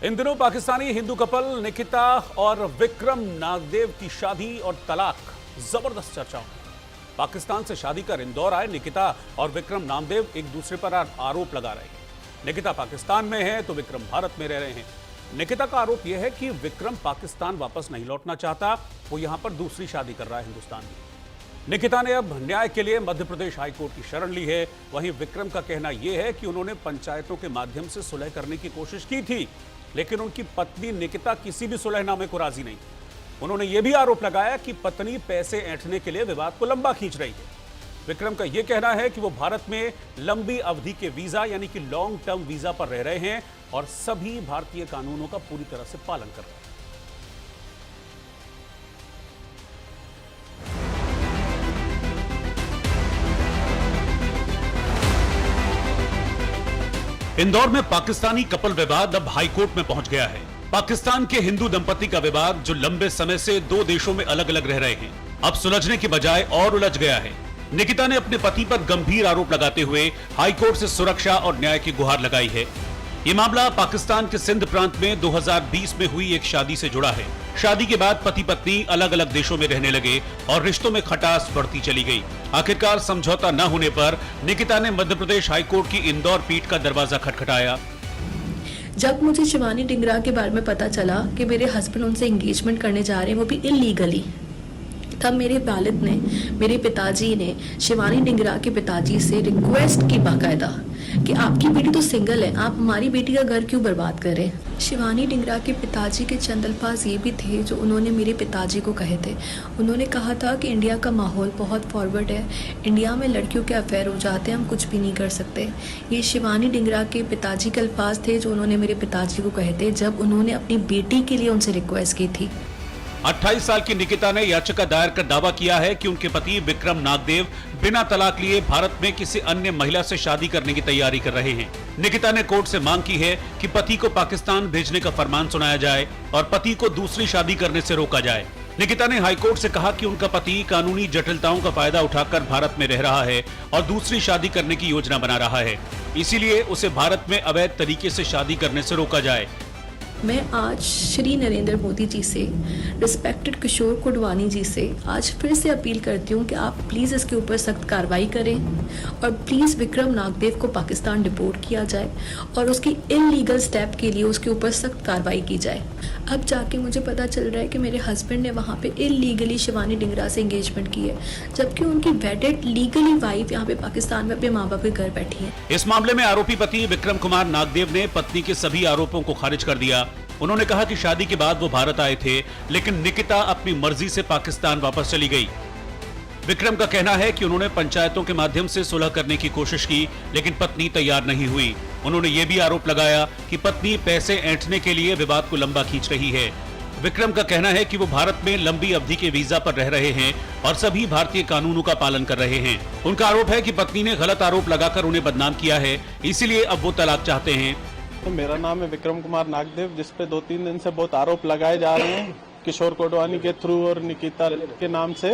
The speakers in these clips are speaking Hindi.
इन दिनों पाकिस्तानी हिंदू कपल निकिता और विक्रम नागदेव की शादी और तलाक जबरदस्त चर्चाओं में। पाकिस्तान से शादी कर इंदौर आए निकिता और विक्रम नामदेव एक दूसरे पर आरोप लगा रहे हैं। निकिता पाकिस्तान में है तो विक्रम भारत में रह रहे हैं। निकिता का आरोप यह है कि विक्रम पाकिस्तान वापस नहीं लौटना चाहता, वो यहां पर दूसरी शादी कर रहा है हिंदुस्तान में। निकिता ने अब न्याय के लिए मध्य प्रदेश हाईकोर्ट की शरण ली है। वहीं विक्रम का कहना यह है कि उन्होंने पंचायतों के माध्यम से सुलह करने की कोशिश की थी, लेकिन उनकी पत्नी निकिता किसी भी सुलहनामे को राजी नहीं। उन्होंने यह भी आरोप लगाया कि पत्नी पैसे ऐंठने के लिए विवाद को लंबा खींच रही है। विक्रम का यह कहना है कि वो भारत में लंबी अवधि के वीजा यानी कि लॉन्ग टर्म वीजा पर रह रहे हैं और सभी भारतीय कानूनों का पूरी तरह से पालन कर रहे हैं। इंदौर में पाकिस्तानी कपल विवाद अब हाईकोर्ट में पहुंच गया है। पाकिस्तान के हिंदू दंपति का विवाद जो लंबे समय से दो देशों में अलग अलग रह रहे हैं, अब सुलझने की बजाय और उलझ गया है। निकिता ने अपने पति पर गंभीर आरोप लगाते हुए हाईकोर्ट से सुरक्षा और न्याय की गुहार लगाई है। ये मामला पाकिस्तान के सिंध प्रांत में 2020 में हुई एक शादी से जुड़ा है। शादी के बाद पति पत्नी अलग अलग देशों में रहने लगे और रिश्तों में खटास बढ़ती चली गई। आखिरकार समझौता न होने पर निकिता ने मध्य प्रदेश हाईकोर्ट की इंदौर पीठ का दरवाजा खटखटाया। जब मुझे शिवानी डिंगरा के बारे में पता चला कि मेरे हस्बैंड उनसे एंगेजमेंट करने जा रहे हैं, वो भी इलीगली, तब मेरे वालिद ने, मेरे पिताजी ने शिवानी डिंगरा के पिताजी से रिक्वेस्ट की बाकायदा कि आपकी बेटी तो सिंगल है, आप हमारी बेटी का घर क्यों बर्बाद करें। शिवानी डिंगरा के पिताजी के चंद अल्फाज ये भी थे जो उन्होंने मेरे पिताजी को कहे थे। उन्होंने कहा था कि इंडिया का माहौल बहुत फॉरवर्ड है, इंडिया में लड़कियों के अफेयर हो जाते हैं, हम कुछ भी नहीं कर सकते। ये शिवानी डिंगरा के पिताजी के अल्फाज थे जो उन्होंने मेरे पिताजी को कहे थे जब उन्होंने अपनी बेटी के लिए उनसे रिक्वेस्ट की थी। 28 साल की निकिता ने याचिका दायर कर दावा किया है कि उनके पति विक्रम नागदेव बिना तलाक लिए भारत में किसी अन्य महिला से शादी करने की तैयारी कर रहे हैं। निकिता ने कोर्ट से मांग की है कि पति को पाकिस्तान भेजने का फरमान सुनाया जाए और पति को दूसरी शादी करने से रोका जाए। निकिता ने हाईकोर्ट से कहा कि उनका पति कानूनी जटिलताओं का फायदा उठाकर भारत में रह रहा है और दूसरी शादी करने की योजना बना रहा है, इसीलिए उसे भारत में अवैध तरीके से शादी करने से रोका जाए। मैं आज श्री नरेंद्र मोदी जी से, रिस्पेक्टेड किशोर कोडवानी जी से आज फिर से अपील करती हूँ कि आप प्लीज़ इसके ऊपर सख्त कार्रवाई करें और प्लीज़ विक्रम नागदेव को पाकिस्तान डिपोर्ट किया जाए और उसकी इलीगल स्टेप के लिए उसके ऊपर सख्त कार्रवाई की जाए। अब जाके मुझे पता चल रहा है कि मेरे हस्बैंड ने वहाँ पे इलीगली शिवानी डिंगरा से एंगेजमेंट की है, जबकि उनकी वेडेड लीगली वाइफ यहाँ पे पाकिस्तान में अपने माँ बाप के घर बैठी है। इस मामले में आरोपी पति विक्रम कुमार नागदेव ने पत्नी के सभी आरोपों को खारिज कर दिया। उन्होंने कहा कि शादी के बाद वो भारत आए थे, लेकिन निकिता अपनी मर्जी से पाकिस्तान वापस चली गई। विक्रम का कहना है कि उन्होंने पंचायतों के माध्यम से सुलह करने की कोशिश की, लेकिन पत्नी तैयार नहीं हुई। उन्होंने ये भी आरोप लगाया कि पत्नी पैसे ऐंठने के लिए विवाद को लंबा खींच रही है। विक्रम का कहना है कि वो भारत में लंबी अवधि के वीजा पर रह रहे हैं और सभी भारतीय कानूनों का पालन कर रहे हैं। उनका आरोप है कि पत्नी ने गलत आरोप लगाकर उन्हें बदनाम किया है, इसीलिए अब वो तलाक चाहते हैं। तो मेरा नाम है विक्रम कुमार नागदेव, जिसपे 2-3 दिन से बहुत आरोप लगाए जा रहे हैं किशोर कोडवानी के थ्रू और निकिता के नाम से।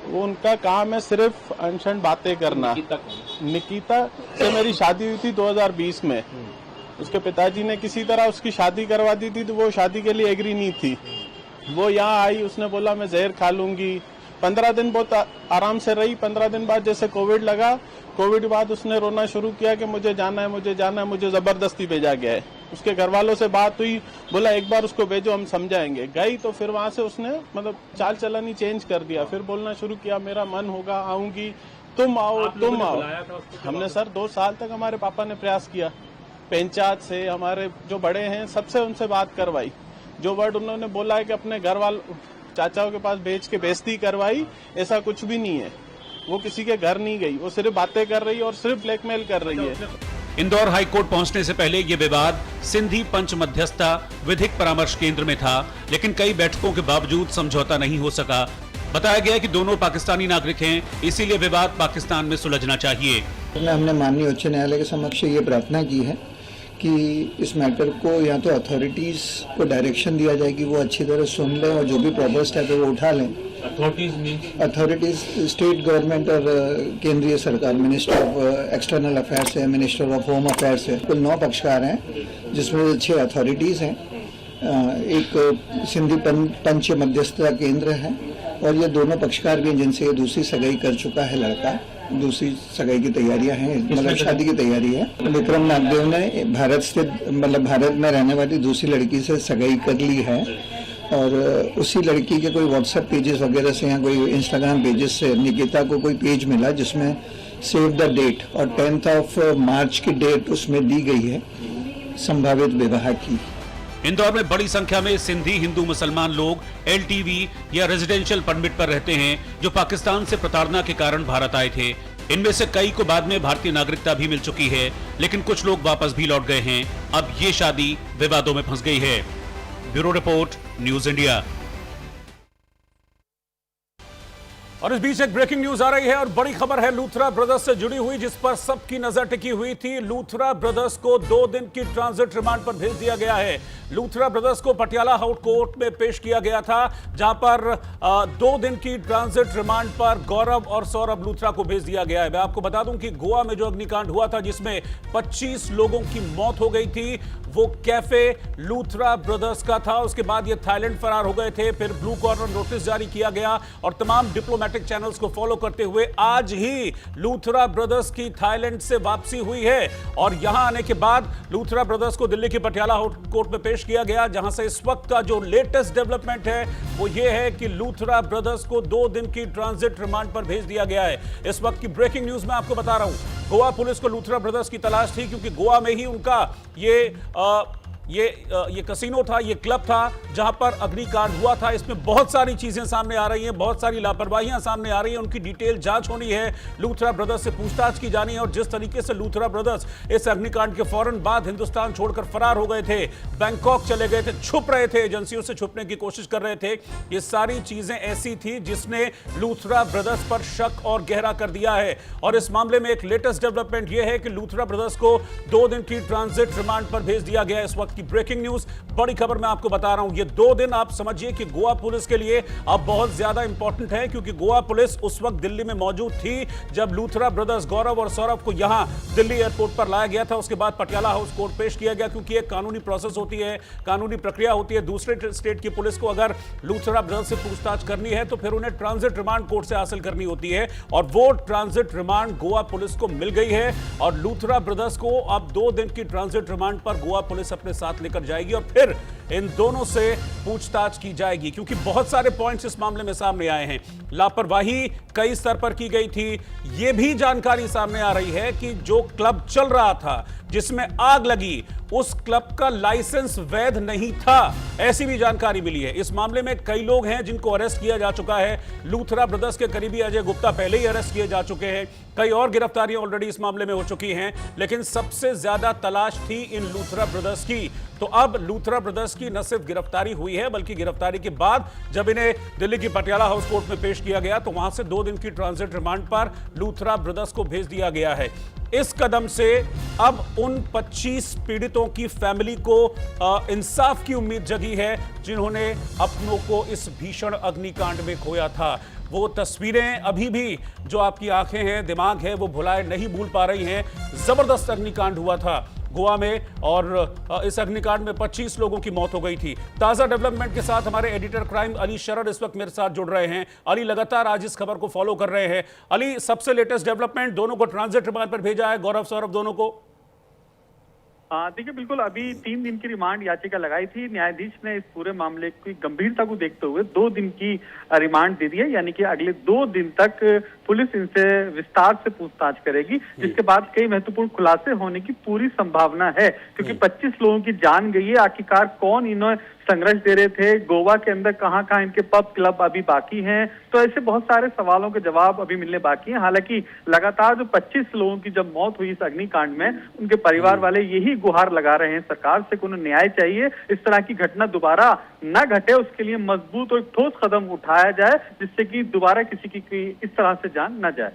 वो उनका काम है सिर्फ अनशन बातें करना। निकिता से मेरी शादी हुई थी 2020 में। उसके पिताजी ने किसी तरह उसकी शादी करवा दी थी, तो वो शादी के लिए एग्री नहीं थी। वो यहाँ आई, उसने बोला मैं जहर खा लूंगी। 15 दिन बहुत आराम से रही। 15 दिन बाद जैसे कोविड लगा, कोविड के बाद उसने रोना शुरू किया कि मुझे जाना है, मुझे जाना है, मुझे जबरदस्ती भेजा गया है। उसके घर वालों से बात हुई, बोला एक बार उसको भेजो, हम समझाएंगे। गई तो फिर वहां से उसने मतलब चाल चलन ही चेंज कर दिया। फिर बोलना शुरू किया मेरा मन होगा, आऊंगी, तुम आओ, तुम आओ। हमने सर 2 साल तक हमारे पापा ने प्रयास किया, पंचायत से, हमारे जो बड़े हैं सबसे उनसे बात करवाई। जो वर्ड उन्होंने बोला है कि अपने घर वालों चाचाओं के पास भेज के बेइज्जती करवाई, ऐसा कुछ भी नहीं है। वो किसी के घर नहीं गई, वो सिर्फ बातें कर रही है और सिर्फ ब्लैकमेल कर रही है। इंदौर हाईकोर्ट पहुंचने से पहले ये विवाद सिंधी पंच मध्यस्थता विधिक परामर्श केंद्र में था, लेकिन कई बैठकों के बावजूद समझौता नहीं हो सका। बताया गया कि दोनों पाकिस्तानी नागरिक हैं, इसीलिए विवाद पाकिस्तान में सुलझना चाहिए। हमने माननीय उच्च न्यायालय के समक्ष ये प्रार्थना की है कि इस मैटर को या तो अथॉरिटीज़ को डायरेक्शन दिया जाए कि वो अच्छी तरह सुन लें और जो भी प्रॉपर स्टेप है वो उठा लें, अथॉरिटीज स्टेट गवर्नमेंट और केंद्रीय सरकार, मिनिस्टर ऑफ एक्सटर्नल अफेयर्स है, मिनिस्टर ऑफ होम अफेयर्स है, कुल 9 पक्षकार हैं जिसमें 6 अथॉरिटीज़ हैं, एक सिंधी पंच मध्यस्थता केंद्र है और ये दोनों पक्षकार भी हैं जिनसे ये दूसरी सगाई कर चुका है लड़का, दूसरी सगाई की तैयारियां हैं, मतलब शादी की तैयारी है। विक्रम नागदेव ने भारत स्थित मतलब भारत में रहने वाली दूसरी लड़की से सगाई कर ली है और उसी लड़की के कोई व्हाट्सएप पेजेस वगैरह से या कोई इंस्टाग्राम पेजेस से निकिता को कोई पेज मिला जिसमें सेव द डेट और 10 मार्च की डेट उसमें दी गई है संभावित विवाह की। इंदौर में बड़ी संख्या में सिंधी हिंदू मुसलमान लोग LTV या रेजिडेंशियल परमिट पर रहते हैं जो पाकिस्तान से प्रताड़ना के कारण भारत आए थे। इनमें से कई को बाद में भारतीय नागरिकता भी मिल चुकी है, लेकिन कुछ लोग वापस भी लौट गए हैं। अब ये शादी विवादों में फंस गई है। Bureau report, news India. और इस बीच एक ब्रेकिंग न्यूज आ रही है और बड़ी खबर है लूथरा ब्रदर्स से जुड़ी हुई, जिस पर सबकी नजर टिकी हुई थी। लूथरा ब्रदर्स को 2 दिन की ट्रांजिट रिमांड पर भेज दिया गया है। लूथरा ब्रदर्स को पटियाला हाउस कोर्ट में पेश किया गया था, जहां पर 2 दिन की ट्रांजिट रिमांड पर गौरव और सौरभ लूथरा को भेज दिया गया है। मैं आपको बता दूं कि गोवा में जो अग्निकांड हुआ था जिसमें 25 लोगों की मौत हो गई थी, वो कैफे लूथरा ब्रदर्स का था। उसके बाद ये थाईलैंड फरार हो गए थे, फिर ब्लू कॉर्नर नोटिस जारी किया गया और तमाम डिप्लोमेटिक चैनल्स को फॉलो करते हुए आज ही लूथरा ब्रदर्स की थाईलैंड से वापसी हुई है और यहां आने के बाद लूथरा ब्रदर्स को दिल्ली की पटियाला कोर्ट में पेश किया गया, जहां से इस वक्त का जो लेटेस्ट डेवलपमेंट है वो ये है कि लूथरा ब्रदर्स को 2 दिन की ट्रांजिट रिमांड पर भेज दिया गया है। इस वक्त की ब्रेकिंग न्यूज में आपको बता रहा हूं, गोवा पुलिस को लूथरा ब्रदर्स की तलाश थी क्योंकि गोवा में ही उनका ये कसिनो था, ये क्लब था जहां पर अग्निकांड हुआ था। इसमें बहुत सारी चीजें सामने आ रही हैं, बहुत सारी लापरवाहियां सामने आ रही हैं, उनकी डिटेल जांच होनी है, लूथरा ब्रदर्स से पूछताछ की जानी है। और जिस तरीके से लूथरा ब्रदर्स इस अग्निकांड के फौरन बाद हिंदुस्तान छोड़कर फरार हो गए थे, बैंकॉक चले गए थे, छुप रहे थे, एजेंसियों से छुपने की कोशिश कर रहे थे, ये सारी चीजें ऐसी थी जिसने लूथरा ब्रदर्स पर शक और गहरा कर दिया है। और इस मामले में एक लेटेस्ट डेवलपमेंट यह है कि लूथरा ब्रदर्स को 2 दिन की ट्रांजिट रिमांड पर भेज दिया गया। इस वक्त की ब्रेकिंग न्यूज, बड़ी खबर मैं आपको बता रहा हूं। ये 2 दिन आप समझिए कि गोवा पुलिस के लिए अब बहुत ज्यादा इंपॉर्टेंट है, क्योंकि गोवा पुलिस उस वक्त दिल्ली में मौजूद थी जब लूथरा ब्रदर्स गौरव और सौरभ को यहां दिल्ली एयरपोर्ट पर लाया गया था। उसके बाद पटियाला हाउस कोर्ट पेश किया गया, क्योंकि एक कानूनी प्रोसेस होती है, कानूनी प्रक्रिया होती है। दूसरे स्टेट की पुलिस को अगर लूथरा ब्रदर्स से पूछताछ करनी है तो फिर उन्हें ट्रांजिट रिमांड कोर्ट से हासिल करनी होती है और वो ट्रांजिट रिमांड गोवा पुलिस को मिल गई है और लूथरा ब्रदर्स को अब 2 दिन की ट्रांजिट रिमांड पर गोवा पुलिस अपने साथ लेकर जाएगी और फिर इन दोनों से पूछताछ की जाएगी, क्योंकि बहुत सारे पॉइंट्स इस मामले में सामने आए हैं। लापरवाही कई स्तर पर की गई थी। यह भी जानकारी सामने आ रही है कि जो क्लब चल रहा था जिसमें आग लगी, उस क्लब का लाइसेंस वैध नहीं था, ऐसी भी जानकारी मिली है। इस मामले में कई लोग हैं जिनको अरेस्ट किया जा चुका है। लूथरा ब्रदर्स के करीबी अजय गुप्ता पहले ही अरेस्ट किए जा चुके हैं, कई और गिरफ्तारियां ऑलरेडी इस मामले में हो चुकी हैं, लेकिन सबसे ज्यादा तलाश थी इन लूथरा ब्रदर्स की। तो अब लूथरा ब्रदर्स की न सिर्फ गिरफ्तारी हुई है, बल्कि गिरफ्तारी के बाद जब इन्हें दिल्ली की पटियाला हाउस कोर्ट में पेश किया गया तो वहां से 2 दिन की ट्रांजिट रिमांड पर लूथरा ब्रदर्स को भेज दिया गया है। इस कदम से अब उन 25 पीड़ितों की फैमिली को इंसाफ की उम्मीद जगी है जिन्होंने अपनों को इस भीषण अग्निकांड में खोया था। वो तस्वीरें अभी भी जो आपकी आंखें हैं, दिमाग है, वो भुलाए नहीं भूल पा रही हैं। जबरदस्त अग्निकांड हुआ था गोवा में और इस अग्निकांड में 25 लोगों की मौत हो गई थी। ताजा डेवलपमेंट के साथ हमारे एडिटर क्राइम अली शरद इस वक्त मेरे साथ जुड़ रहे हैं। अली लगातार आज इस खबर को फॉलो कर रहे हैं। अली, सबसे लेटेस्ट डेवलपमेंट, दोनों को ट्रांजिट रिमांड पर भेजा है, गौरव सौरभ दोनों को। देखिए, बिल्कुल अभी 3 दिन की रिमांड याचिका लगाई थी। न्यायाधीश ने इस पूरे मामले की गंभीरता को देखते हुए 2 दिन की रिमांड दे दी है, यानी कि अगले 2 दिन तक पुलिस इनसे विस्तार से पूछताछ करेगी, जिसके बाद कई महत्वपूर्ण खुलासे होने की पूरी संभावना है, क्योंकि 25 लोगों की जान गई है। आखिरकार कौन इन्हें संघर्ष दे रहे थे, गोवा के अंदर कहाँ कहाँ इनके पब क्लब अभी बाकी हैं, तो ऐसे बहुत सारे सवालों के जवाब अभी मिलने बाकी हैं। हालांकि लगातार जो 25 लोगों की जब मौत हुई इस अग्निकांड में, उनके परिवार वाले यही गुहार लगा रहे हैं सरकार से कि उन्हें न्याय चाहिए, इस तरह की घटना दोबारा न घटे, उसके लिए मजबूत और ठोस कदम उठाया जाए, जिससे कि दोबारा किसी की इस तरह से जान न जाए।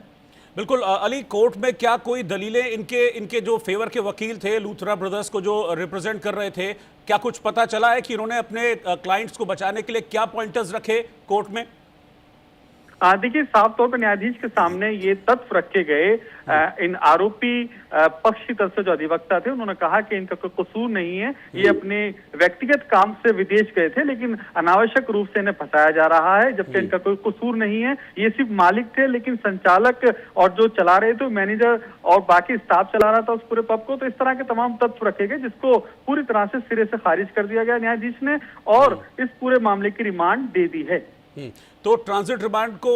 बिल्कुल अली, कोर्ट में क्या कोई दलीलें इनके जो फेवर के वकील थे, लूथरा ब्रदर्स को जो रिप्रेजेंट कर रहे थे, क्या कुछ पता चला है कि इन्होंने अपने क्लाइंट्स को बचाने के लिए क्या पॉइंटर्स रखे कोर्ट में? देखिए, साफ तौर पर न्यायाधीश के सामने ये तथ्य रखे गए। इन आरोपी पक्ष की तरफ से जो अधिवक्ता थे उन्होंने कहा कि इनका कोई कसूर नहीं है, ये अपने व्यक्तिगत काम से विदेश गए थे, लेकिन अनावश्यक रूप से इन्हें फंसाया जा रहा है, जबकि इनका कोई कसूर नहीं है। ये सिर्फ मालिक थे, लेकिन संचालक और जो चला रहे थे मैनेजर और बाकी स्टाफ चला रहा था उस पूरे पब को। तो इस तरह के तमाम तथ्य रखे गए, जिसको पूरी तरह से सिरे से खारिज कर दिया गया न्यायाधीश ने, और इस पूरे मामले की रिमांड दे दी है। तो ट्रांजिट रिमांड को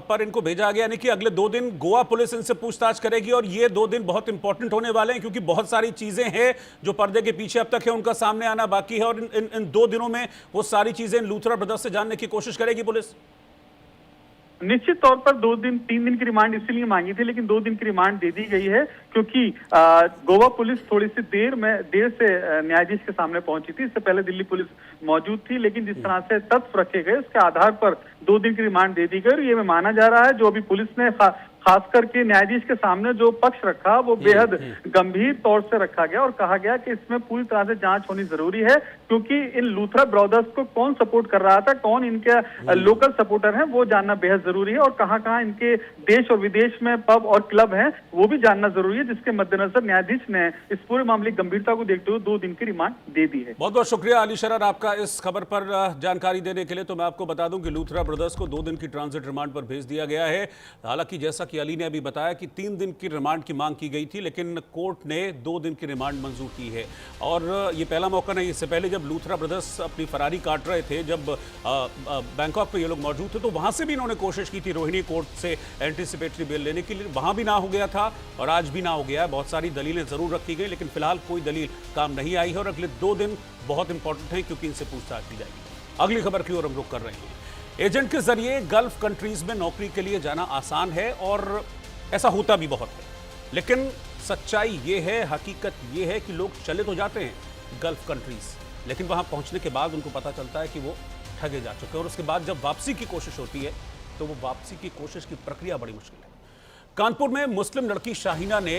पर इनको भेजा गया, यानी कि अगले 2 दिन गोवा पुलिस इनसे पूछताछ करेगी, और ये 2 दिन बहुत इंपॉर्टेंट होने वाले हैं, क्योंकि बहुत सारी चीजें हैं जो पर्दे के पीछे अब तक है उनका सामने आना बाकी है, और इन 2 दिनों में वो सारी चीजें लूथरा ब्रदर्स से जानने की कोशिश करेगी पुलिस। निश्चित तौर पर 3 दिन की रिमांड इसीलिए मांगी थी, लेकिन 2 दिन की रिमांड दे दी गई है, क्योंकि गोवा पुलिस थोड़ी सी देर से न्यायाधीश के सामने पहुंची थी। इससे पहले दिल्ली पुलिस मौजूद थी, लेकिन जिस तरह से तथ्य रखे गए उसके आधार पर 2 दिन की रिमांड दे दी गई। और ये माना जा रहा है जो अभी पुलिस ने खास करके न्यायाधीश के सामने जो पक्ष रखा वो बेहद गंभीर तौर से रखा गया, और कहा गया कि इसमें पूरी तरह से जांच होनी जरूरी है, क्योंकि इन लूथरा ब्रदर्स को कौन सपोर्ट कर रहा था, कौन इनके लोकल सपोर्टर हैं, वो जानना बेहद जरूरी है, और कहां-कहां इनके देश और विदेश में पब और क्लब हैं वो भी जानना जरूरी है, जिसके मद्देनजर न्यायाधीश ने इस पूरे मामले की गंभीरता को देखते हुए 2 दिन की रिमांड दे दी है। बहुत बहुत शुक्रिया अली शरर आपका इस खबर पर जानकारी देने के लिए। तो मैं आपको बता दूं कि लूथरा ब्रदर्स को 2 दिन की ट्रांजिट रिमांड पर भेज दिया गया है। हालांकि जैसा कि अली ने अभी बताया कि 3 दिन की रिमांड की मांग की गई थी, लेकिन कोर्ट ने 2 दिन की रिमांड मंजूर की है। और ये पहला मौका नहीं, इससे पहले जब लूथरा ब्रदर्स अपनी फरारी काट रहे थे, जब बैंकॉक पे ये लोग मौजूद थे, तो वहां से भी इन्होंने कोशिश की थी रोहिणी कोर्ट से एंटीसिपेटरी बेल लेने के लिए, वहां भी ना हो गया था और आज भी ना हो गया है। बहुत सारी दलीलें जरूर रखी गई, लेकिन फिलहाल कोई दलील काम नहीं आई है, और अगले 2 दिन बहुत इंपॉर्टेंट है, क्योंकि इनसे पूछताछ की जाएगी। अगली खबर की ओर हम रुख कर रहे हैं। एजेंट के जरिए गल्फ कंट्रीज में नौकरी के लिए जाना आसान है, और ऐसा होता भी बहुत है, लेकिन सच्चाई ये है, हकीकत ये है कि लोग चले तो जाते हैं गल्फ कंट्रीज, लेकिन वहां पहुंचने के बाद उनको पता चलता है कि वो ठगे जा चुके हैं, और उसके बाद जब वापसी की कोशिश होती है तो वो वापसी की कोशिश की प्रक्रिया बड़ी मुश्किल है। कानपुर में मुस्लिम लड़की शाहीना ने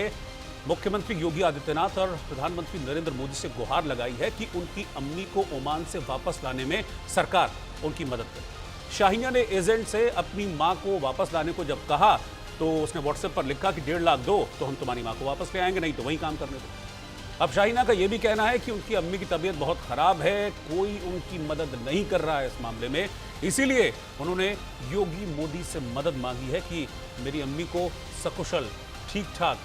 मुख्यमंत्री योगी आदित्यनाथ और प्रधानमंत्री नरेंद्र मोदी से गुहार लगाई है कि उनकी अम्मी को ओमान से वापस लाने में सरकार उनकी मदद करे। शाहीना ने एजेंट से अपनी मां को वापस लाने को जब कहा, तो उसने व्हाट्सएप पर लिखा कि 1.5 लाख दो तो हम तुम्हारी मां को वापस ले आएंगे, नहीं तो वहीं काम करने दो। अब शाहीना का यह भी कहना है कि उनकी अम्मी की तबीयत बहुत खराब है, कोई उनकी मदद नहीं कर रहा है इस मामले में, इसीलिए उन्होंने योगी मोदी से मदद मांगी है कि मेरी अम्मी को सकुशल ठीक ठाक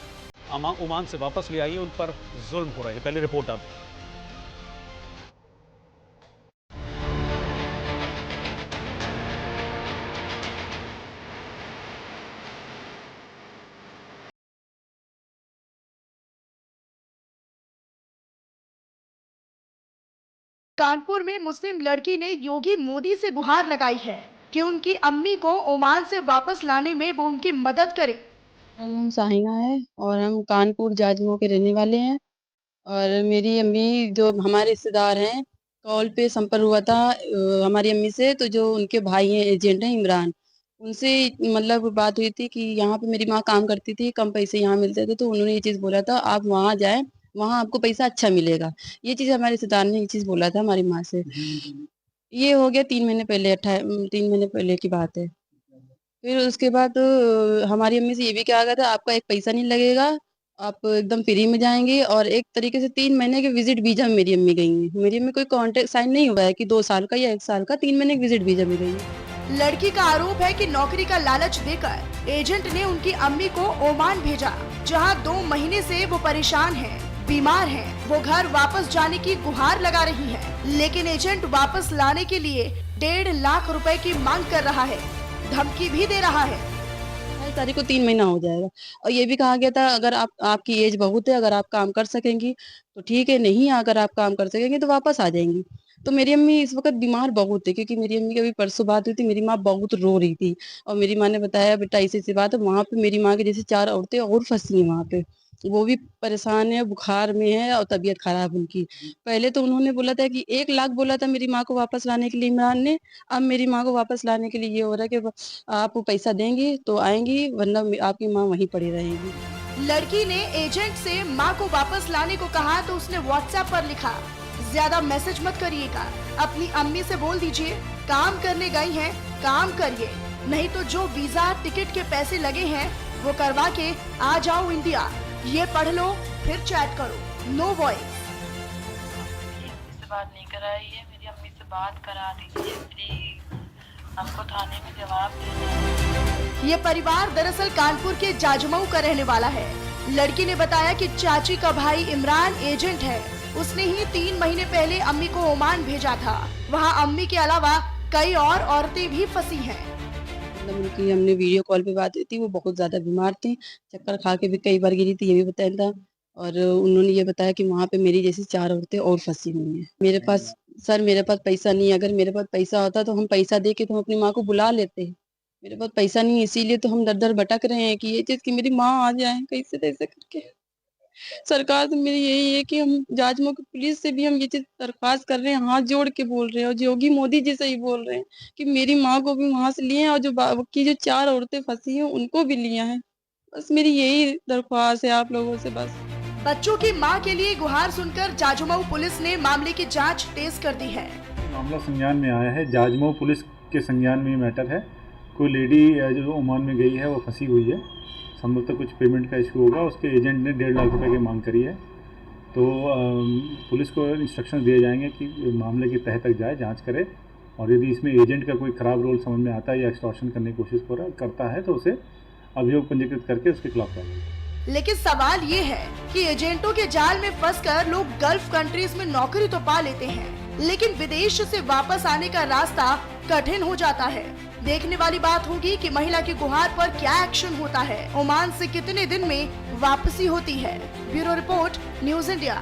ओमान से वापस ले आइए, उन पर जुल्म हो रहे हैं। पहले रिपोर्ट आप। कानपुर में मुस्लिम लड़की ने योगी मोदी से गुहार लगाई है कि उनकी अम्मी को ओमान से वापस लाने में वो उनकी मदद करे। हम शाहीना है और हम कानपुर जाजमऊ के रहने वाले हैं, और मेरी अम्मी जो हमारे रिश्तेदार हैं, कॉल पे संपर्क हुआ था हमारी अम्मी से, तो जो उनके भाई हैं एजेंट हैं इमरान, उनसे मतलब बात हुई थी कि यहाँ पे मेरी माँ काम करती थी, कम पैसे यहाँ मिलते थे, तो उन्होंने ये चीज़ बोला था आप वहाँ जाएं, वहाँ आपको पैसा अच्छा मिलेगा। ये चीज़ हमारे रिश्तेदार ने ये चीज़ बोला था हमारी माँ से। ये हो गया 3 महीने पहले, 3 महीने पहले की बात है। फिर उसके बाद हमारी अम्मी से ये भी कहा गया था आपका एक पैसा नहीं लगेगा, आप एकदम फ्री में जाएंगे, और एक तरीके से 3 महीने के विजिट वीजा में मेरी अम्मी गई है। मेरी अम्मी कोई कॉन्ट्रैक्ट साइन नहीं हुआ है कि 2 साल का या 1 साल का, 3 महीने के विजिट वीजा में गई है। लड़की का आरोप है कि नौकरी का लालच देकर एजेंट ने उनकी अम्मी को ओमान भेजा, जहां 2 महीने से वो परेशान है, बीमार है। वो घर वापस जाने की गुहार लगा रही है, लेकिन एजेंट वापस लाने के लिए 1.5 लाख रुपए की मांग कर रहा है, धमकी भी दे रहा है। 28 तारीख को 3 महीना हो जाएगा, और ये भी कहा गया था अगर आपकी एज बहुत है, अगर आप काम कर सकेंगी तो ठीक है, नहीं अगर आप काम कर सकेंगे तो वापस आ जाएंगी। तो मेरी अम्मी इस वक्त बीमार बहुत है, क्योंकि मेरी अम्मी की अभी परसों बात हुई थी, मेरी माँ बहुत रो रही थी, और मेरी माँ ने बताया बेटा ऐसी बात है, वहाँ पे मेरी माँ की जैसे 4 औरतें और फंसी हैं वहाँ पे, वो भी परेशान है, बुखार में है और तबीयत खराब उनकी। पहले तो उन्होंने बोला था कि 1 लाख बोला था मेरी माँ को वापस लाने के लिए इमरान ने, अब मेरी माँ को वापस लाने के लिए ये हो रहा है कि आप पैसा देंगी तो आएंगी, वरना आपकी माँ वहीं पड़ी रहेगी। लड़की ने एजेंट से माँ को वापस लाने को कहा तो उसने व्हाट्सएप पर लिखा ज्यादा मैसेज मत करिएगा, अपनी अम्मी से बोल दीजिए काम करने गई हैं, काम करिए, नहीं तो जो वीजा टिकट के पैसे लगे हैं वो करवा के आ जाओ इंडिया। ये पढ़ लो फिर चैट करो। No voice. से बात नहीं कराई है, मेरी अम्मी से बात करा दीजिए प्लीज, हमको थाने में जवाब देना। ये परिवार दरअसल कानपुर के जाजमऊ का रहने वाला है। लड़की ने बताया कि चाची का भाई इमरान एजेंट है। उसने ही 3 महीने पहले अम्मी को ओमान भेजा था। वहाँ अम्मी के अलावा कई और औरतें भी फंसी हैं। मतलब उनकी हमने वीडियो कॉल पे बात हुई थी, वो बहुत ज्यादा बीमार थी, चक्कर खा के भी कई बार गिरी थी, ये भी बताया था। और उन्होंने ये बताया कि वहाँ पे मेरी जैसी 4 औरतें और फंसी हुई हैं। मेरे पास पैसा नहीं है। अगर मेरे पास पैसा होता तो हम पैसा दे के तो हम अपनी माँ को बुला लेते। मेरे पास पैसा नहीं है, इसीलिए तो हम दर दर भटक रहे हैं कि ये चीज की मेरी माँ आ जाए कैसे तैसे करके। सरकार से मेरी यही है कि हम जाजमऊ की पुलिस से भी हम ये चीज दरख्वास्त कर रहे हैं, हाथ जोड़ के बोल रहे हैं, और योगी मोदी जी से ही बोल रहे हैं कि मेरी माँ को भी वहां से लिए हैं, और जो 4 औरतें फंसी हैं उनको भी लिया है। बस मेरी यही दरख्वास्त है आप लोगों से। बस बच्चों की मां के लिए गुहार सुनकर जाजमऊ पुलिस ने मामले की जांच तेज कर दी है। मामला संज्ञान में आया है, जाजमऊ पुलिस के संज्ञान में ये मैटर है। कोई लेडी जो ओमान में गई है वो फंसी हुई है, संभवतः कुछ पेमेंट का इशू होगा, उसके एजेंट ने 1.5 लाख रुपए की मांग करी है। तो पुलिस को इंस्ट्रक्शन दिए जाएंगे कि मामले की तह तक जाए, जांच करे, और यदि इसमें एजेंट का कोई खराब रोल समझ में आता है या एक्सटॉर्शन करने की कोशिश करता है तो उसे अभियोग पंजीकृत करके उसके खिलाफ कार्रवाई। लेकिन सवाल ये है कि एजेंटों के जाल में फंसकर लोग गल्फ कंट्रीज में नौकरी तो पा लेते हैं, लेकिन विदेश से वापस आने का रास्ता कठिन हो जाता है। देखने वाली बात होगी कि महिला की गुहार पर क्या एक्शन होता है, ओमान से कितने दिन में वापसी होती है। Bureau report, news India.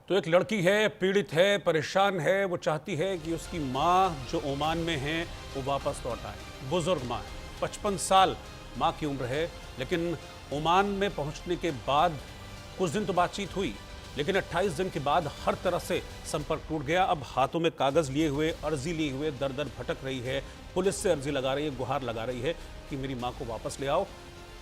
तो एक लड़की है, पीड़ित है, परेशान है, वो चाहती है कि उसकी माँ जो ओमान में है वो वापस लौट आए। बुजुर्ग माँ है, 55 साल माँ की उम्र है, लेकिन ओमान में पहुंचने के बाद कुछ दिन तो बातचीत हुई, लेकिन 28 दिन के बाद हर तरह से संपर्क टूट गया। अब हाथों में कागज लिए हुए, अर्जी लिए हुए दर दर भटक रही है, पुलिस से अर्जी लगा रही है, गुहार लगा रही है कि मेरी माँ को वापस ले आओ।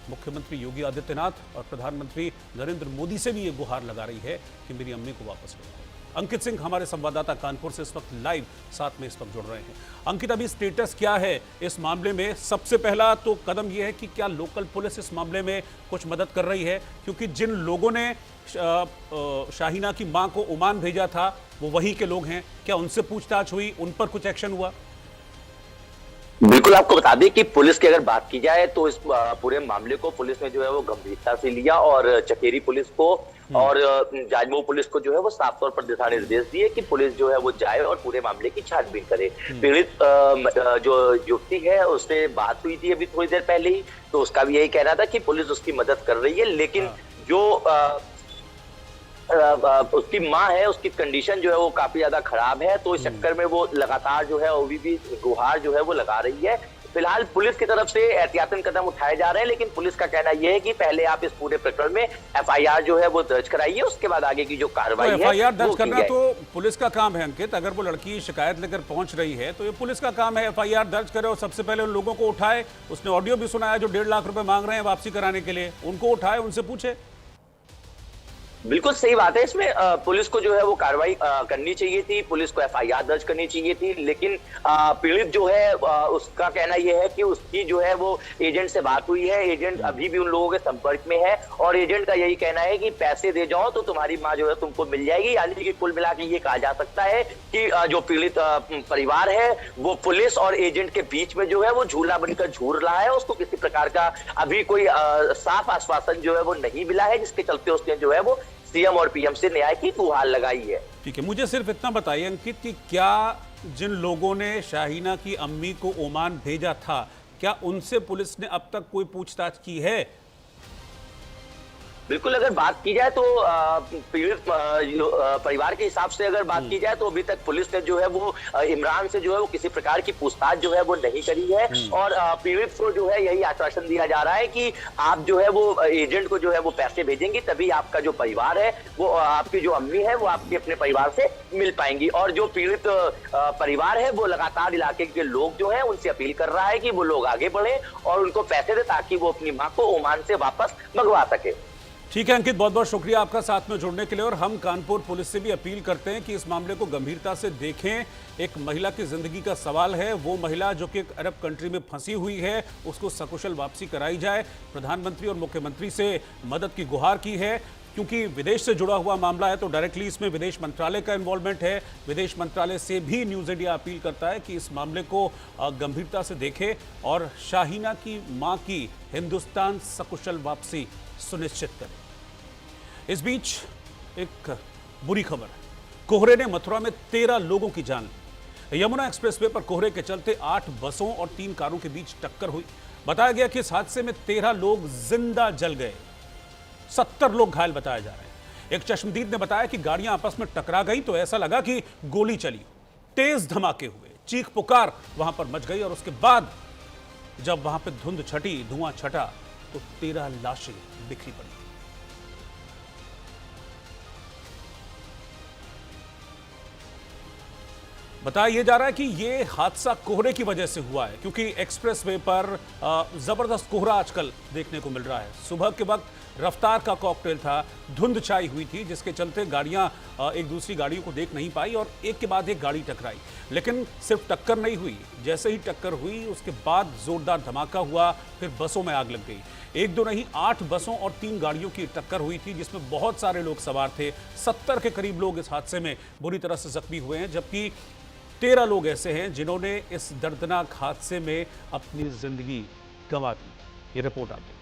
मुख्यमंत्री योगी आदित्यनाथ और प्रधानमंत्री नरेंद्र मोदी से भी ये गुहार लगा रही है कि मेरी अम्मी को वापस ले आओ। अंकित सिंह हमारे संवाददाता कानपुर से इस वक्त लाइव साथ में इस वक्त जुड़ रहे हैं। अंकित, अभी स्टेटस क्या है इस मामले में? सबसे पहला तो कदम यह है कि क्या लोकल पुलिस इस मामले में कुछ मदद कर रही है, क्योंकि जिन लोगों ने शाहीना की मां को ओमान भेजा था वो वहीं के लोग हैं, क्या उनसे पूछताछ हुई, उन पर कुछ एक्शन हुआ? बिल्कुल, आपको बता दें कि पुलिस की अगर बात की जाए तो इस पूरे मामले को पुलिस ने जो है वो गंभीरता से लिया, और चकेरी पुलिस को और जाजमऊ पुलिस को जो है वो साफ तौर पर दिशा निर्देश दिए कि पुलिस जो है वो जाए और पूरे मामले की छानबीन करे। पीड़ित जो युवती है उससे बात हुई थी अभी थोड़ी देर पहले ही, तो उसका भी यही कहना था कि पुलिस उसकी मदद कर रही है, लेकिन जो उसकी माँ है उसकी कंडीशन जो है वो काफी ज्यादा खराब है, तो इस चक्कर में वो लगातार जो है अभी भी गुहार जो है वो लगा रही है। फिलहाल पुलिस की तरफ से एहतियातन कदम उठाए जा रहे हैं, लेकिन पुलिस का कहना यह है कि पहले आप इस पूरे प्रकरण में FIR जो है वो दर्ज कराइए, उसके बाद आगे की जो कार्रवाई है FIR दर्ज करना तो पुलिस का काम है। अंकित, अगर वो लड़की शिकायत लेकर पहुंच रही है तो ये पुलिस का काम है, FIR दर्ज करे और सबसे पहले उन लोगों को उठाए। उसने ऑडियो भी सुनाया जो 1.5 लाख रुपए मांग रहे हैं वापसी कराने के लिए, उनको उठाए, उनसे पूछे। बिल्कुल सही बात है, इसमें पुलिस को जो है वो कार्रवाई करनी चाहिए थी, पुलिस को FIR दर्ज करनी चाहिए थी, लेकिन पीड़ित जो है उसका कहना यह है कि उसकी जो है वो एजेंट से बात हुई है, एजेंट अभी भी उन लोगों के संपर्क में है, और एजेंट का यही कहना है कि पैसे दे जाओ तो तुम्हारी माँ जो है तुमको मिल जाएगी। यानी कि कुल मिला के ये कहा जा सकता है कि जो पीड़ित परिवार है वो पुलिस और एजेंट के बीच में जो है वो झूला बनकर झूल रहा है। उसको किसी प्रकार का अभी कोई साफ आश्वासन जो है वो नहीं मिला है, जिसके चलते उसने जो है वो CM और PM से न्याय की गुहार लगाई है। ठीक है, मुझे सिर्फ इतना बताइए अंकित कि क्या जिन लोगों ने शाहीना की अम्मी को ओमान भेजा था, क्या उनसे पुलिस ने अब तक कोई पूछताछ की है? बिल्कुल, अगर बात की जाए तो पीड़ित परिवार के हिसाब से अगर बात की जाए तो अभी तक पुलिस ने जो है वो इमरान से जो है वो किसी प्रकार की पूछताछ जो है वो नहीं करी है, और पीड़ित को जो है यही आश्वासन दिया जा रहा है कि आप जो है वो एजेंट को जो है वो पैसे भेजेंगे, तभी आपका जो परिवार है वो आपकी जो अम्मी है वो आपके अपने परिवार से मिल पाएंगी। और जो पीड़ित परिवार है वो लगातार इलाके के लोग जो है उनसे अपील कर रहा है कि वो लोग आगे बढ़े और उनको पैसे दे ताकि वो अपनी माँ को ओमान से वापस मंगवा सके। ठीक है अंकित, बहुत बहुत शुक्रिया आपका साथ में जुड़ने के लिए। और हम कानपुर पुलिस से भी अपील करते हैं कि इस मामले को गंभीरता से देखें। एक महिला की जिंदगी का सवाल है। वो महिला जो कि एक अरब कंट्री में फंसी हुई है, उसको सकुशल वापसी कराई जाए। प्रधानमंत्री और मुख्यमंत्री से मदद की गुहार की है, क्योंकि विदेश से जुड़ा हुआ मामला है तो डायरेक्टली इसमें विदेश मंत्रालय का इन्वॉल्वमेंट है। विदेश मंत्रालय से भी न्यूज़ इंडिया अपील करता है कि इस मामले को गंभीरता से देखे और शाहीना की मां की हिंदुस्तान सकुशल वापसी सुनिश्चित करे। इस बीच एक बुरी खबर है। कोहरे ने मथुरा में 13 लोगों की जान ली। यमुना एक्सप्रेसवे पर कोहरे के चलते 8 बसों और 3 कारों के बीच टक्कर हुई। बताया गया कि इस हादसे में 13 लोग जिंदा जल गए, 70 लोग घायल बताए जा रहे हैं। एक चश्मदीद ने बताया कि गाड़ियां आपस में टकरा गई तो ऐसा लगा कि गोली चली। तेज धमाके हुए, चीख पुकार वहां पर मच गई और उसके बाद जब वहां पर धुंध छटी, धुआं छटा तो 13 लाशें बिखरी पड़ी। बताया जा रहा है कि ये हादसा कोहरे की वजह से हुआ है, क्योंकि एक्सप्रेसवे पर जबरदस्त कोहरा आजकल देखने को मिल रहा है। सुबह के वक्त रफ्तार का कॉकटेल था, धुंध छाई हुई थी, जिसके चलते गाड़ियां एक दूसरी गाड़ियों को देख नहीं पाई और एक के बाद एक गाड़ी टकराई। लेकिन सिर्फ टक्कर नहीं हुई, जैसे ही टक्कर हुई उसके बाद जोरदार धमाका हुआ, फिर बसों में आग लग गई। एक दो नहीं, 8 बसों और 3 गाड़ियों की टक्कर हुई थी, जिसमें बहुत सारे लोग सवार थे। 70 के करीब लोग इस हादसे में बुरी तरह से जख्मी हुए हैं, जबकि 13 लोग ऐसे हैं जिन्होंने इस दर्दनाक हादसे में अपनी जिंदगी गंवा दी। ये रिपोर्ट आप देखिए।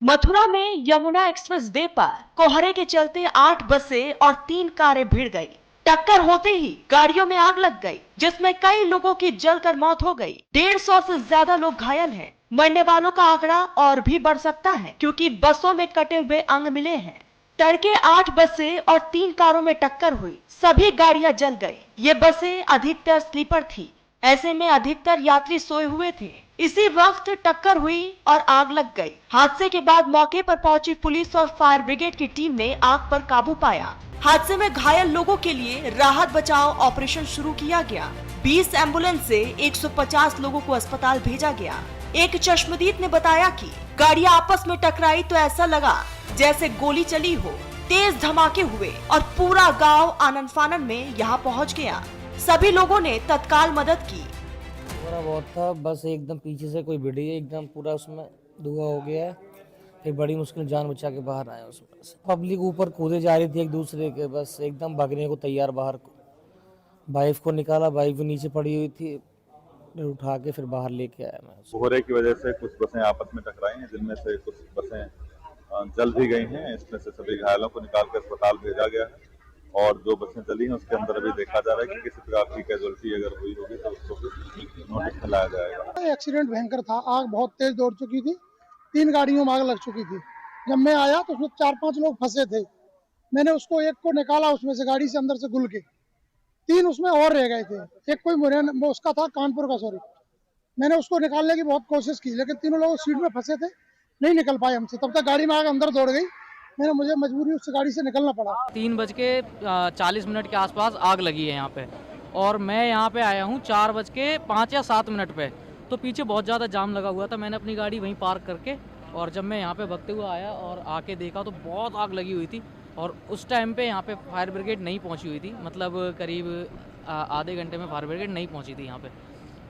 मथुरा में यमुना एक्सप्रेस वे पर कोहरे के चलते 8 बसें और 3 कारें भिड़ गई। टक्कर होते ही गाड़ियों में आग लग गई, जिसमें कई लोगों की जलकर मौत हो गई। 150 से ज्यादा लोग घायल हैं। मरने वालों का आंकड़ा और भी बढ़ सकता है, क्योंकि बसों में कटे हुए अंग मिले हैं। तड़के 8 बसें और 3 कारों में टक्कर हुई, सभी गाड़ियां जल गई। ये बसें अधिकतर स्लीपर थी, ऐसे में अधिकतर यात्री सोए हुए थे। इसी वक्त टक्कर हुई और आग लग गई। हादसे के बाद मौके पर पहुंची पुलिस और फायर ब्रिगेड की टीम ने आग पर काबू पाया। हादसे में घायल लोगों के लिए राहत बचाव ऑपरेशन शुरू किया गया। 20 एम्बुलेंस से 150 लोगों को अस्पताल भेजा गया। एक चश्मदीद ने बताया कि गाड़ियां आपस में टकराई तो ऐसा लगा जैसे गोली चली हो। तेज धमाके हुए और पूरा गांव आनन फानन में यहां पहुंच गया। सभी लोगों ने तत्काल मदद की। थोड़ा बहुत था, बस एकदम पीछे से कोई भिड़ी है, एकदम पूरा उसमें धुआं हो गया है। फिर बड़ी मुश्किल जान बचा के बाहर आए उसमें से। पब्लिक ऊपर कूदे जा रही थी एक दूसरे के, बस एकदम भागने को तैयार बाहर को। वाइफ को निकाला, वाइफ भी नीचे पड़ी हुई थी, उठा के फिर बाहर लेके आया मैं। कोहरे की वजह से कुछ बसें आपस में टकराई हैं, जिनमें से कुछ बसें जल भी गई हैं। इसमें से सभी घायलों को निकाल कर अस्पताल भेजा गया है और जो बसें चली हैं उसके अंदर अभी देखा जा रहा है कि किसी प्रकार की कैजुअल्टी अगर हुई होगी तो उसको नोटिस में लाया जाएगा। एक्सीडेंट भयंकर था, आग बहुत तेज दौड़ चुकी थी, 3 गाड़ियों में आग लग चुकी थी। जब मैं आया तो उसमें 4-5 लोग फंसे थे। मैंने उसको एक को निकाला उसमें से, गाड़ी से अंदर से घुल के। 3 उसमें और रह गए थे। एक कोई मुरैना उसका था, कानपुर का, सॉरी। मैंने उसको निकालने की बहुत कोशिश की, लेकिन तीनों लोग सीट में फंसे थे, नहीं निकल पाए हमसे। तब तक गाड़ी में आग अंदर दौड़ गई, मुझे मजबूरी उस गाड़ी से निकलना पड़ा। 3:40 के आसपास आग लगी है यहाँ पे, और मैं यहाँ पे आया हूँ 4:05 या 7 पे। तो पीछे बहुत ज़्यादा जाम लगा हुआ था। मैंने अपनी गाड़ी वहीं पार्क करके, और जब मैं यहाँ पे भगते हुए आया और आके देखा तो बहुत आग लगी हुई थी। और उस टाइम पे यहाँ पे फायर ब्रिगेड नहीं पहुँची हुई थी, मतलब करीब आधे घंटे में फायर ब्रिगेड नहीं पहुँची थी यहाँ पे।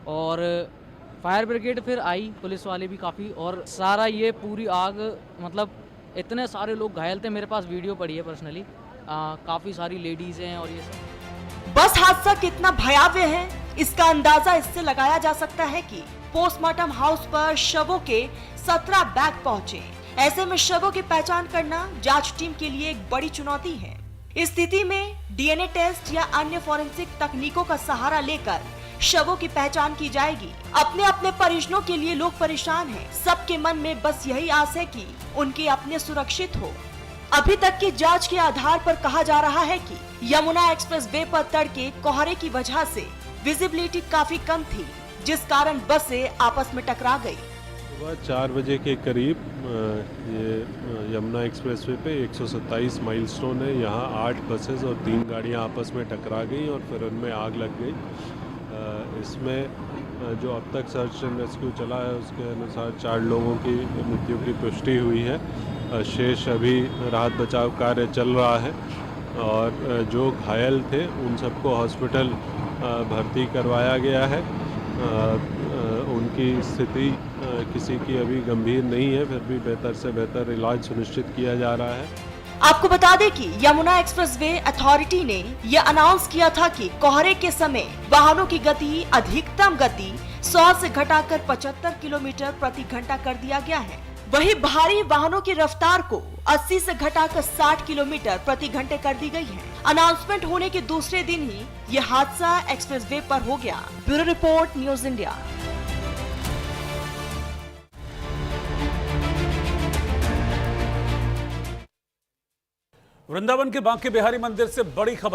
और फायर ब्रिगेड फिर आई, पुलिस वाले भी काफ़ी, और सारा ये पूरी आग, मतलब इतने सारे लोग घायल थे। मेरे पास वीडियो पड़ी है पर्सनली, काफ़ी सारी लेडीज़ हैं और ये सब। बस हादसा कितना भयावह है इसका अंदाजा इससे लगाया जा सकता है कि पोस्टमार्टम हाउस पर शवों के 17 बैग पहुंचे। ऐसे में शवों की पहचान करना जांच टीम के लिए एक बड़ी चुनौती है। इस स्थिति में डीएनए टेस्ट या अन्य फॉरेंसिक तकनीकों का सहारा लेकर शवों की पहचान की जाएगी। अपने अपने परिजनों के लिए लोग परेशान हैं। सबके मन में बस यही आस है कि उनके अपने सुरक्षित हो। अभी तक की जांच के आधार पर कहा जा रहा है कि यमुना एक्सप्रेस वे पर तड़के कोहरे की वजह से विजिबिलिटी काफी कम थी, जिस कारण बसें आपस में टकरा गई। सुबह 4 बजे के करीब ये यमुना एक्सप्रेसवे पे 127 माइलस्टोन है। यहाँ 8 बसेस और 3 गाड़ियाँ आपस में टकरा गई और फिर उनमें आग लग गई। इसमें जो अब तक सर्च एंड रेस्क्यू चला है उसके अनुसार 4 लोगों की मृत्यु की पुष्टि हुई है। शेष अभी राहत बचाव कार्य चल रहा है और जो घायल थे उन सबको हॉस्पिटल भर्ती करवाया गया है। उनकी स्थिति किसी की अभी गंभीर नहीं है, फिर भी बेहतर से बेहतर इलाज सुनिश्चित किया जा रहा है। आपको बता दें कि यमुना एक्सप्रेसवे अथॉरिटी ने यह अनाउंस किया था कि कोहरे के समय वाहनों की गति अधिकतम गति 100 से घटाकर 75 किलोमीटर प्रति घंटा कर दिया गया है। वहीं भारी वाहनों की रफ्तार को 80 से घटाकर 60 किलोमीटर प्रति घंटे कर दी गई है। अनाउंसमेंट होने के दूसरे दिन ही ये हादसा एक्सप्रेसवे पर हो गया। Bureau report, news India. Vrindavan के बांके बिहारी मंदिर से बड़ी खबर